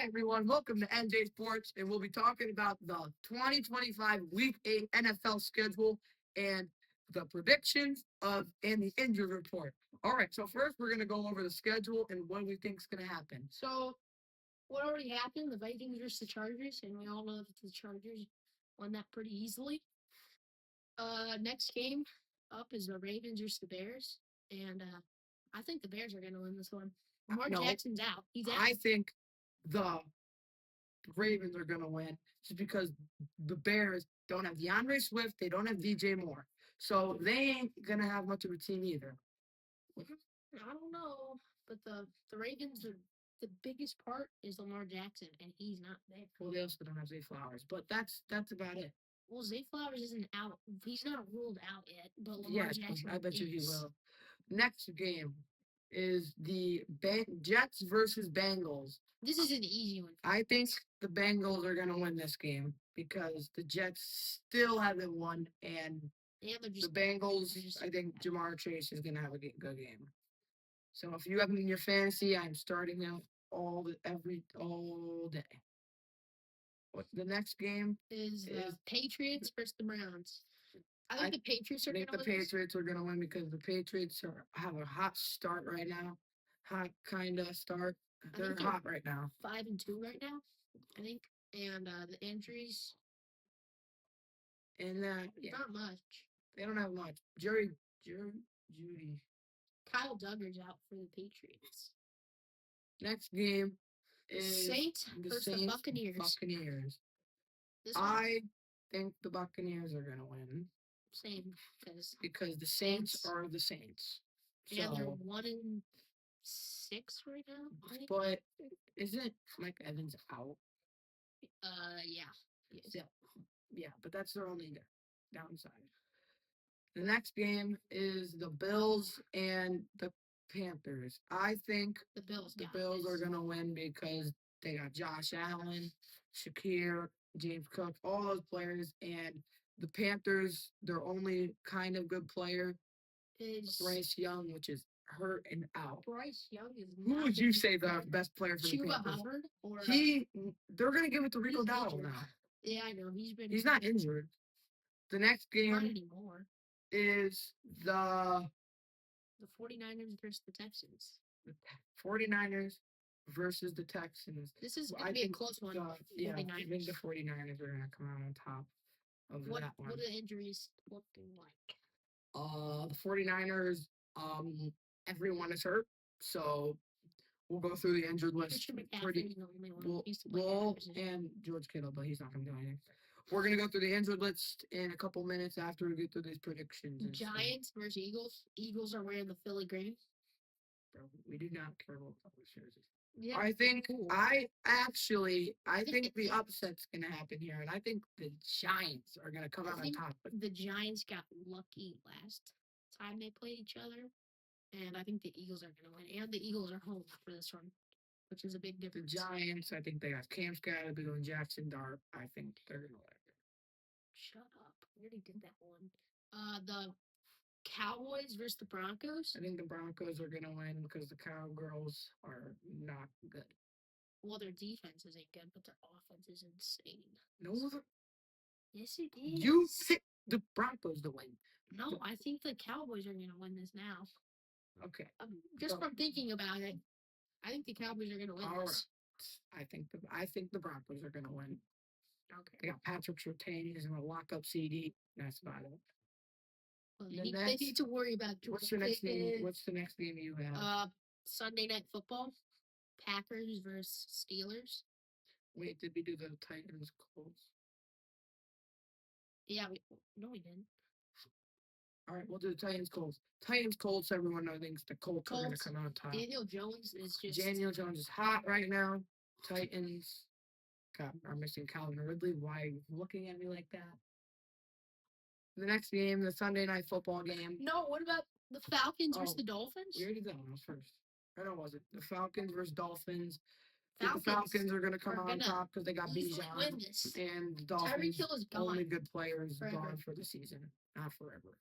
Hi, everyone. Welcome to NJ Sports, and we'll be talking about the 2025 Week 8 NFL schedule and the predictions of and the injury report. All right, so first we're going to go over the schedule and what we think is going to happen. So, what already happened? The Vikings versus the Chargers, and we all know that the Chargers won that pretty easily. Next game up is the Ravens versus the Bears, and I think the Bears are going to win this one. Lamar No, Jackson's out. He's out. I think the Ravens are going to win just because the Bears don't have DeAndre Swift, they don't have DJ Moore. So they ain't going to have much of a team either. I don't know, but the Ravens are the biggest part is Lamar Jackson, and he's not there. Well, they also don't have Zay Flowers, but that's about it. Well, Zay Flowers isn't out. He's not ruled out yet, but Yeah, Lamar Jackson I bet you he is. will. Next game is the Jets versus Bengals. This is an easy one. I think the Bengals are going to win this game because the Jets still haven't won, and Yeah, the Bengals, I think Jamar Chase is going to have a good game. So if you have him in your fantasy, I'm starting him all day. The next game is the Patriots versus the Browns. I think the Patriots are going to win. Patriots are going to win because the Patriots have a hot start right now. Hot kind of start. They're hot right now. 5-2 right now, I think. And the injuries. And not much. They don't have much. Judy. Kyle Duggar's out for the Patriots. Next game is Saints versus the Buccaneers. I think the Buccaneers are going to win. Same. Because the Saints are the Saints. And they're 1-6 right now. But isn't Mike Evans out? Yeah. Yeah, but that's their only downside. The next game is the Bills and the Panthers. I think the Bills are going to win because they got Josh Allen, Shakir, James Cook, all those players, and the Panthers, their only kind of good player is Bryce Young, which is hurt and out. Bryce Young is. Who would you say the best player for the Panthers? Hubbard or they're going to give it to Rico Dowdle now. Yeah, I know he's not injured. The next game not anymore. Is the 49ers versus the Texans. The 49ers versus the Texans. This is going to be a close one. I think the 49ers are going to come out on top of that one. What are the injuries looking like? The 49ers, everyone is hurt, so we'll go through the injured list. Well, and George Kittle, but he's not going to do anything. We're going to go through the injured list in a couple minutes after we get through these predictions. Giants versus Eagles. Eagles are wearing the Philly green. Bro, we do not care about those jerseys. Yeah, I think I think the upset's going to happen here, and I think the Giants are going to come out on top. The Giants got lucky last time they played each other, and I think the Eagles are going to win. And the Eagles are home for this one, which is a big difference. The Giants, I think they got Cam Scatterbill and Jackson Dart. I think they're going to win. Shut up. We already did that one. The Cowboys versus the Broncos. I think the Broncos are going to win because the Cowgirls are not good. Well, their defense isn't good, but their offense is insane. No, yes, it is. You picked the Broncos to win. No, I think the Cowboys are going to win this now. Okay. Just from thinking about it, I think the Cowboys are going to win this. I think the Broncos are going to win. Okay. They got Patrick Surtain. He's going to lock up CD. That's about it. Well, they need to worry about what's the next game? What's the next game you have? Sunday Night Football. Packers versus Steelers. Wait, did we do the Titans Colts? Yeah, we didn't. All right, we'll do the Titans Colts. Titans Colts. Everyone thinks the Colts are going to come out on top. Daniel Jones is hot right now. Titans are missing Calvin Ridley. Why are you looking at me like that? The next game, the Sunday Night Football game. No, what about the Falcons versus the Dolphins? You already did that one first. I know, was it? The Falcons versus Dolphins. The Falcons are going to come out on top because they got Bijan. And the Dolphins, only good players, gone for the season. Not forever.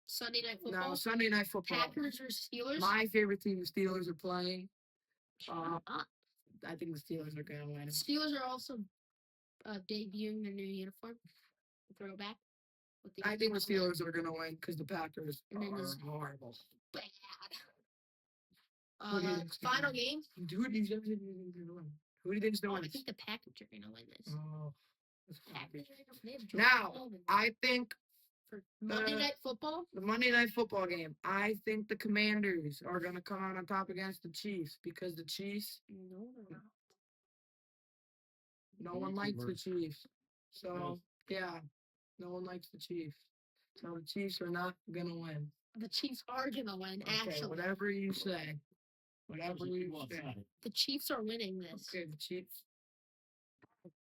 Sunday Night Football? No, Sunday Night Football. Packers versus Steelers? My favorite team, the Steelers, are playing. I think the Steelers are gonna win. Steelers are also debuting their new uniform, throwback. With the I think the Xbox One. Steelers are gonna win because the Packers And then are this- horrible. Bad. Who do you think's gonna Final win? game. Who do you think's gonna win? Who do you think's gonna Oh, I win? think the Packers are gonna win this. Oh, that's Packers happy. are gonna win. Now, I think for Monday uh, Night Football. the Monday Night Football game. I think the Commanders are gonna come out on top against the Chiefs because the Chiefs. No, they're not. No one likes the Chiefs. So yeah, no one likes the Chiefs. So the Chiefs are not gonna win. The Chiefs are gonna win. Okay, Actually, whatever you say. Whatever you say. the Chiefs are winning this. Okay, the Chiefs.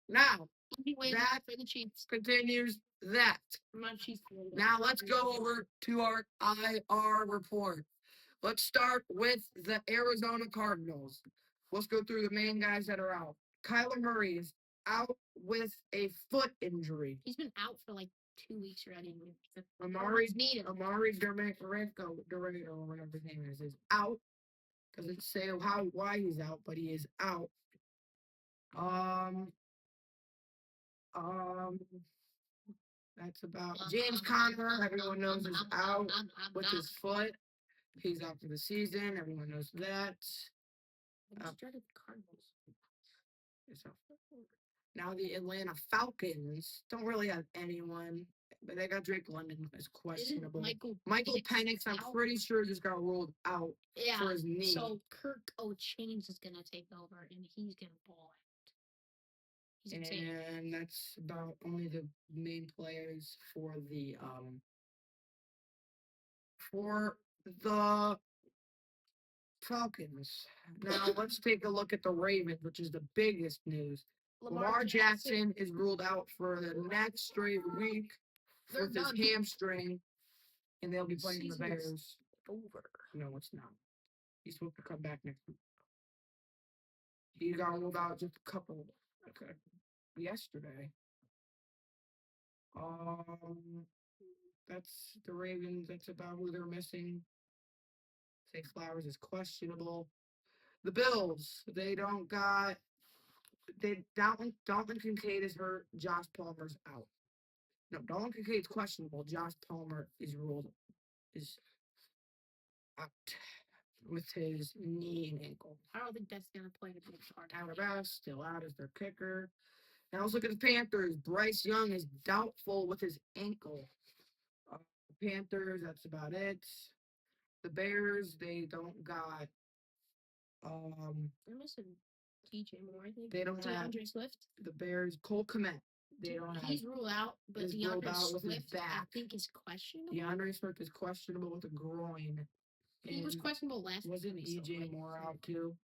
Now Easy win that- for the Chiefs. continues that. My Chiefs win. Now let's go over to our IR report. Let's start with the Arizona Cardinals. Let's go through the main guys that are out. Kyler Murray is out with a foot injury. He's been out for like 2 weeks already. The Amari Cardinals need him. Dormico, whatever his name is out. Doesn't say why he's out, but he is out. That's about James Conner. Everyone knows is out with his foot. He's out for the season. Everyone knows that. Started the Cardinals. So, now the Atlanta Falcons don't really have anyone, but they got Drake London as Isn't questionable. Michael Michael Penix, I'm out? pretty sure just got ruled out Yeah. for his knee. So Kirk O'Chains is gonna take over, and he's gonna ball out. He's insane. And that's about only the main players for the Falcons. Now let's take a look at the Ravens, which is the biggest news. Lamar Jackson is ruled out for the next straight week They're with his done. hamstring, and they'll be playing the Season is Bears. over. No, it's not. He's supposed to come back next week. He got ruled out just yesterday. That's the Ravens. That's about who they're missing. Say Flowers is questionable. The Bills, Dalton Kincaid is hurt. Josh Palmer's out. No, Dalton Kincaid's questionable. Josh Palmer is out with his knee and ankle. I don't think that's gonna play a big part. Tyler Bass still out as their kicker. Now let's look at the Panthers. Bryce Young is doubtful with his ankle. The Panthers, that's about it. The Bears, they don't got. They're missing DJ Moore. I think. They don't have DeAndre Swift. the Bears. Cole Kmet. They don't have. He's ruled out, but He's ruled DeAndre out with his Swift, I back. think, is questionable. DeAndre Swift is questionable with a groin. He was And questionable last week. wasn't so, EJ like, Moore out too?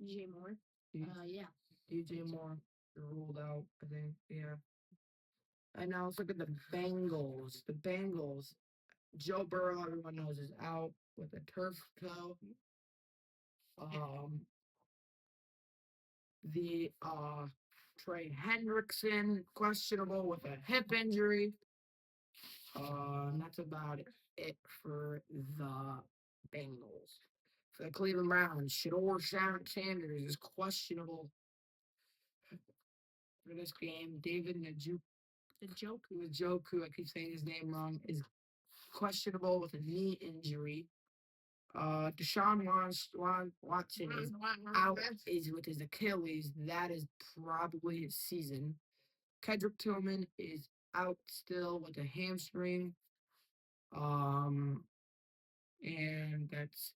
EJ Moore. E- Yeah. EJ Moore ruled out, I think. Yeah. And now let's look at the Bengals. The Bengals. Joe Burrow, everyone knows, is out with a turf toe. The Trey Hendrickson, questionable with a hip injury. And that's about it for the Bengals. For the Cleveland Browns, Shador Sanders is questionable for this game. David Njoku, I keep saying his name wrong, is questionable with a knee injury. Deshaun Watson is out is with his Achilles. That is probably his season. Kedrick Tillman is out still with a hamstring. And that's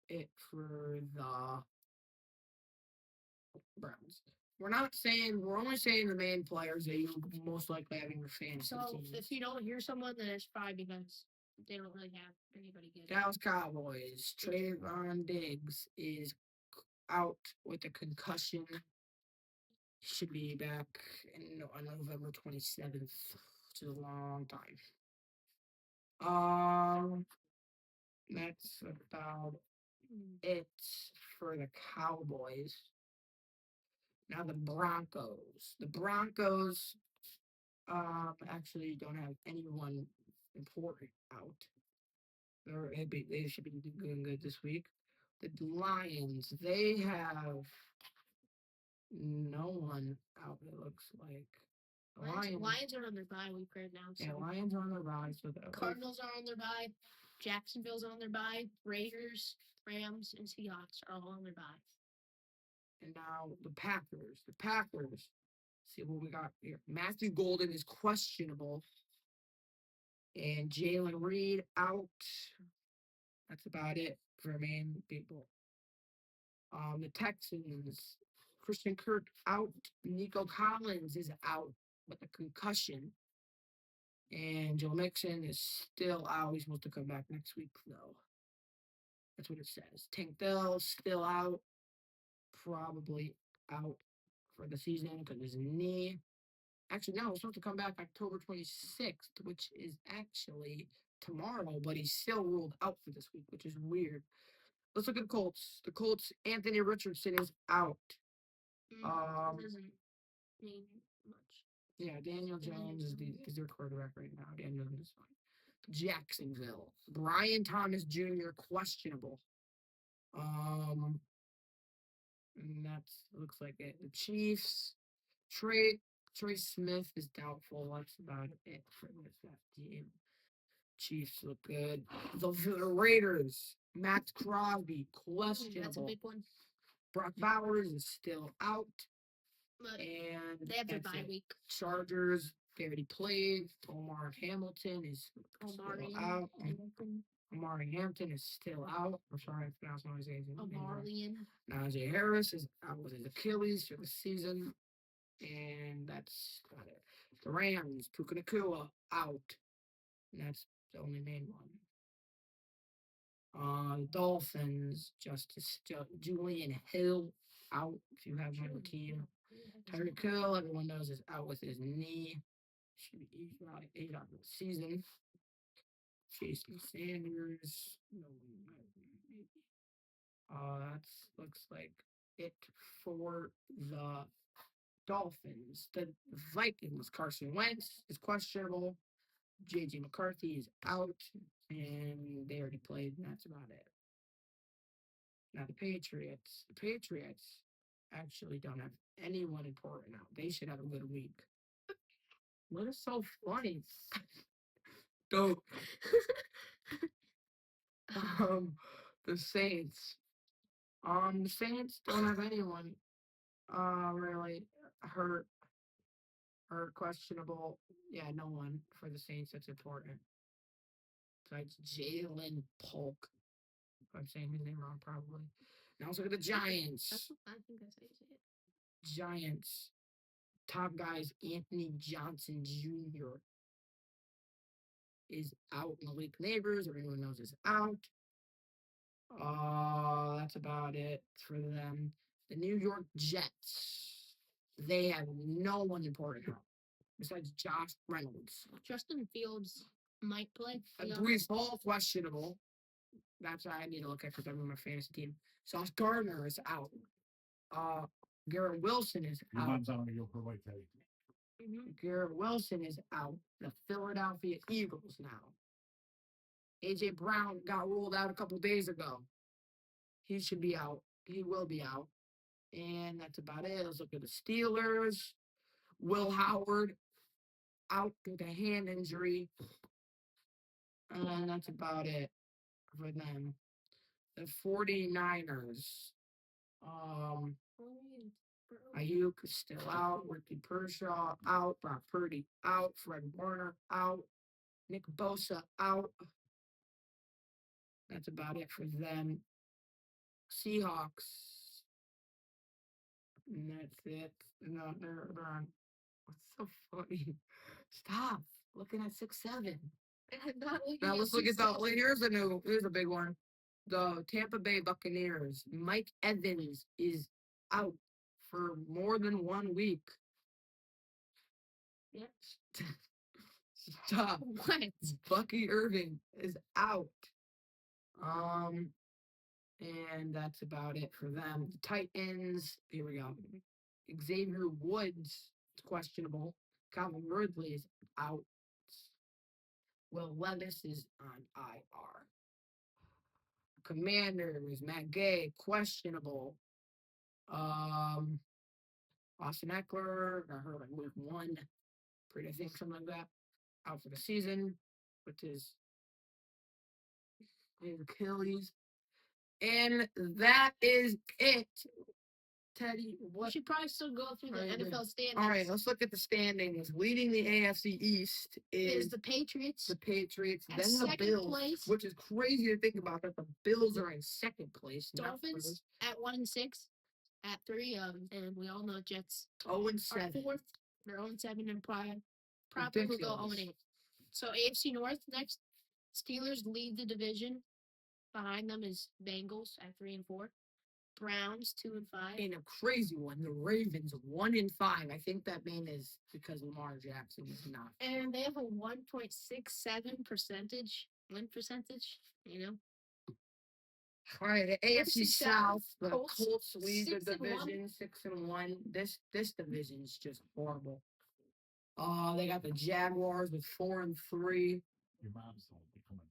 it for the Browns. We're only saying the main players that you most likely have in your fantasy So teams. if you don't hear someone, then it's probably because they don't really have anybody good. Dallas Cowboys, Trayvon Diggs is out with a concussion. Should be back on November 27th, which is a long time. That's about it for the Cowboys. Now the Broncos. The Broncos actually don't have anyone important out. They should be doing good this week. The Lions, they have No one out, it looks like. The Lions. Lions are on their bye week right now. So Yeah, Lions are on the rise. So Cardinals are on their bye. Jacksonville's on their bye. Raiders, Rams, and Seahawks are all on their bye. And now the Packers. The Packers. See what we got here. Matthew Golden is questionable. And Jalen Reed out. That's about it for main people. The Texans. Christian Kirk out. Nico Collins is out with a concussion. And Joe Mixon is still out. He's supposed to come back next week, though. That's what it says. Tank Dell still out. Probably out for the season because his knee. Actually, no, he's supposed to come back October 26th, which is actually tomorrow, but he's still ruled out for this week, which is weird. Let's look at the Colts. The Colts, Anthony Richardson is out. Doesn't mean much. Yeah, Daniel Jones is their quarterback right now. Daniel Jones is fine. Jacksonville. Brian Thomas Jr. questionable. And that's looks like it. The Chiefs. Trey Smith is doubtful. That's about it for this team. Chiefs look good. The Raiders. Max Crosby questionable. That's a big one. Brock Bowers is still out. But And they have their bye week. Chargers, they already played. Omar Hamilton is still out. Amari Hampton is still out. I'm sorry, I pronounced my name. Najee Harris is out with his Achilles for the season. And that's about it. The Rams, Puka Nacua, out. And that's the only main one. Dolphins, Julian Hill out if you have him on the team. Tyreek Hill, everyone knows, is out with his knee. Should be eight out of the season. Jason Sanders. That looks like it for the Dolphins. The Vikings, Carson Wentz is questionable. JJ McCarthy is out, and they already played, and that's about it. Now the Patriots actually don't have anyone important out. They should have a good week. What is so funny? Dope. The Saints. The Saints don't have anyone really hurt or questionable. Yeah, no one for the Saints that's important. Besides Jalen Polk. If I'm saying his name wrong, probably. Now let's look at the Giants. I think that's how you say it. Giants. Top guys, Anthony Johnson Jr. is out. Malik Neighbors, everyone knows, is out. That's about it for them. The New York Jets, they have no one important out besides Josh Reynolds. Justin Fields might play. Brees Hall, questionable. That's what I need to look at because I'm on my fantasy team. Sauce Gardner is out. Garrett Wilson is out. Garrett Wilson is out. The Philadelphia Eagles now. A.J. Brown got ruled out a couple days ago. He should be out. He will be out. And that's about it. Let's look at the Steelers. Will Howard out with a hand injury. And that's about it for them. The 49ers. Ayuk is still out. Ricky Pershaw out. Brock Purdy out. Fred Warner out. Nick Bosa out. That's about it for them. Seahawks. And that's it. No, they're on. What's so funny? Stop looking at 6-7. Now let's look at here's a big one. The Tampa Bay Buccaneers. Mike Evans is out for more than 1 week. Yep. Stop. What? Bucky Irving is out. And that's about it for them. The Titans, here we go. Xavier Woods is questionable. Calvin Ridley is out. Will Levis is on IR. Commanders, Matt Gay, questionable. Austin Eckler got hurt like week 1. Pretty, I think, something like that. Out for the season with his Achilles. And that is it. Teddy, We what? should probably still go through the Alright, NFL standings. All right, let's look at the standings. Leading the AFC East Is is the Patriots. the Patriots, At then the second Bills, place. which is crazy to think about that the Bills are in second place. not Dolphins first. at 1-6. At 3, and we all know Jets 0 and are 7. 4th. They're 0-7 and probably will go Ridiculous. 0-8. So AFC North next. Steelers lead the division. Behind them is Bengals at 3 and 4. Browns 2 and 5. And a crazy one, the Ravens 1 and 5. I think that main is because Lamar Jackson is not. And they have a 1.67% win percentage. You know. All right, the AFC South, the Colts, Colts lead the 6 and 1. division 6-1. This division is just horrible. They got the Jaguars with 4 and 3. Your mom's home. Come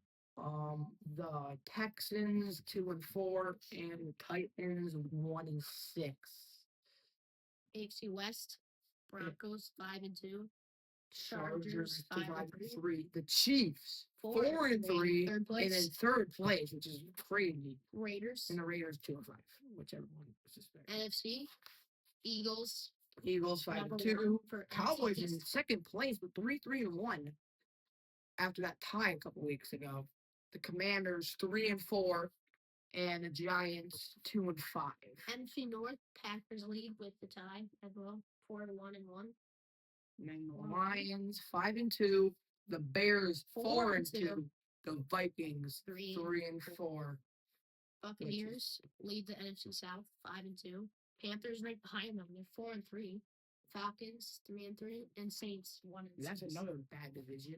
on. The Texans 2 and 4, and the Titans 1 and 6. AFC West. Broncos 5 and 2. Chargers 5 5 and and 3. The Chiefs 4 4 and 3, Third and place. in third place, which is crazy. Raiders. And the Raiders 2 and 5, whichever one was suspect. NFC. Eagles. Eagles 5 number and 2. 1 for Cowboys NFC in East. second place with 3 and 1. After that tie a couple weeks ago, the Commanders 3 and 4, and the Giants 2 and 5. NFC North. Packers lead with the tie as well. 4-1 and 1. And then the Wow. Lions 5 and 2, the Bears 4 4 and and 2, the Vikings 3 and 4. Buccaneers lead the NFC South 5 and 2. Panthers right behind them. They're 4 and 3. Falcons 3 and 3, and Saints 1 and That's 6. another bad division.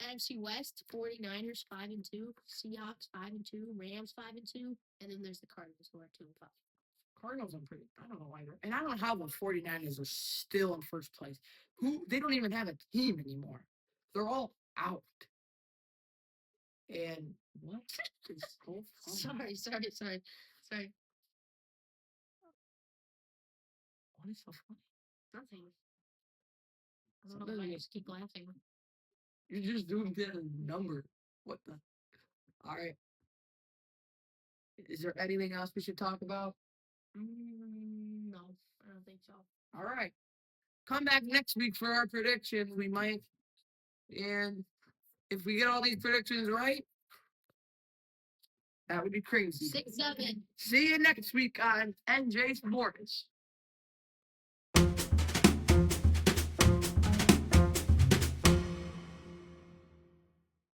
NFC West. 49ers 5 and 2. Seahawks 5 and 2. Rams 5 and 2. And then there's the Cardinals who are 2 and 5. Cardinals, I don't know why they're, and I don't know how the 49ers are still in first place. They don't even have a team anymore. They're all out. And what is so funny? Sorry. What is so funny? Nothing. I don't know Something why I is- just keep laughing. You're just doing the number. What the? All right. Is there anything else we should talk about? No, I don't think so. All right. Come back next week for our predictions. We might. And if we get all these predictions right, that would be crazy. 6-7. See you next week on NJ Sports.